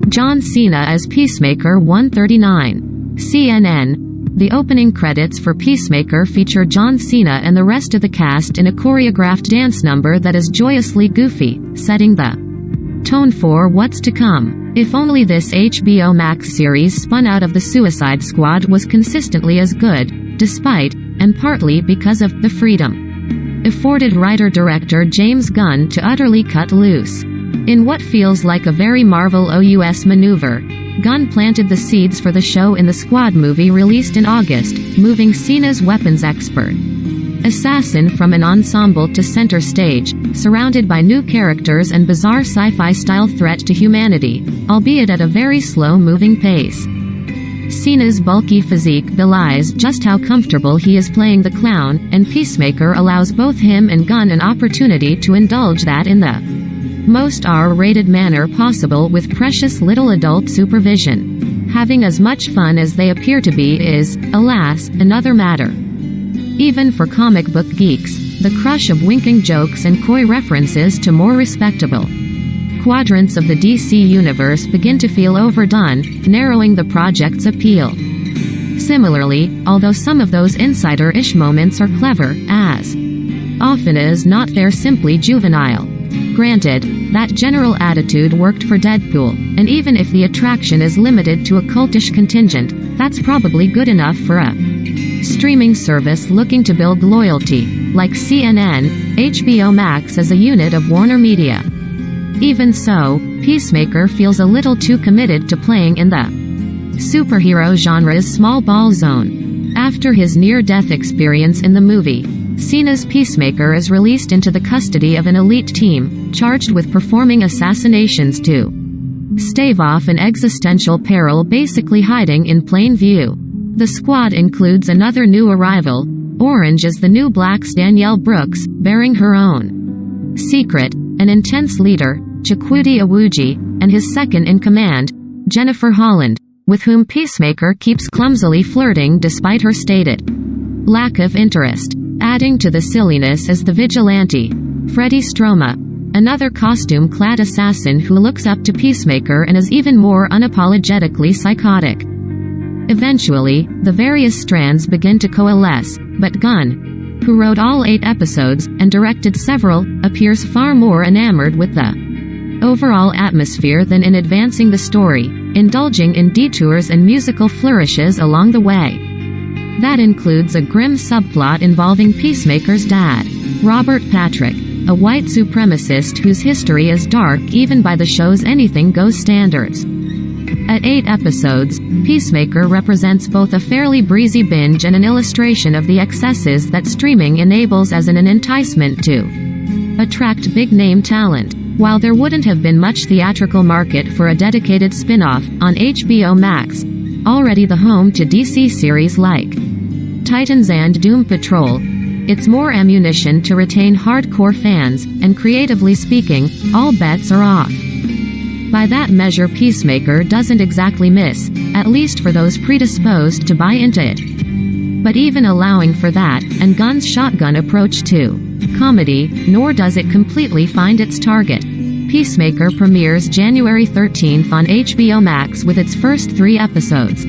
John Cena as Peacemaker 139. CNN. The opening credits for Peacemaker feature John Cena and the rest of the cast in a choreographed dance number that is joyously goofy, setting the tone for what's to come. If only this HBO Max series spun out of the Suicide Squad was consistently as good, despite, and partly because of, the freedom afforded writer-director James Gunn to utterly cut loose. In what feels like a very Marvel OUS maneuver, Gunn planted the seeds for the show in the Squad movie released in August, moving Cena's weapons expert assassin from an ensemble to center stage, surrounded by new characters and bizarre sci-fi style threat to humanity, albeit at a very slow-moving pace. Cena's bulky physique belies just how comfortable he is playing the clown, and Peacemaker allows both him and Gunn an opportunity to indulge that in the most R-rated manner possible with precious little adult supervision. Having as much fun as they appear to be is, alas, another matter. Even for comic book geeks, the crush of winking jokes and coy references to more respectable quadrants of the DC universe begin to feel overdone, narrowing the project's appeal. Similarly, although some of those insider-ish moments are clever, as often as not they're simply juvenile. Granted, that general attitude worked for Deadpool, and even if the attraction is limited to a cultish contingent, that's probably good enough for a streaming service looking to build loyalty, like CNN. HBO Max as a unit of Warner Media. Even so, Peacemaker feels a little too committed to playing in the superhero genre's small ball zone. After his near-death experience in the movie, Cena's Peacemaker is released into the custody of an elite team, charged with performing assassinations to stave off an existential peril basically hiding in plain view. The squad includes another new arrival. Orange is the new Black's Danielle Brooks, bearing her own secret, an intense leader, Chukwudi Awuji, and his second-in-command, Jennifer Holland, with whom Peacemaker keeps clumsily flirting despite her stated lack of interest. Adding to the silliness is the vigilante, Freddie Stroma, another costume-clad assassin who looks up to Peacemaker and is even more unapologetically psychotic. Eventually, the various strands begin to coalesce, but Gunn, who wrote all 8 episodes, and directed several, appears far more enamored with the overall atmosphere than in advancing the story, indulging in detours and musical flourishes along the way. That includes a grim subplot involving Peacemaker's dad, Robert Patrick, a white supremacist whose history is dark even by the show's anything goes standards. At 8 episodes, Peacemaker represents both a fairly breezy binge and an illustration of the excesses that streaming enables as an enticement to attract big-name talent. While there wouldn't have been much theatrical market for a dedicated spin-off on HBO Max, already the home to DC series like Titans and Doom Patrol, it's more ammunition to retain hardcore fans, and creatively speaking, all bets are off. By that measure, Peacemaker doesn't exactly miss, at least for those predisposed to buy into it. But even allowing for that, and Gunn's shotgun approach to comedy, nor does it completely find its target. Peacemaker premieres January 13th on HBO Max with its first 3 episodes.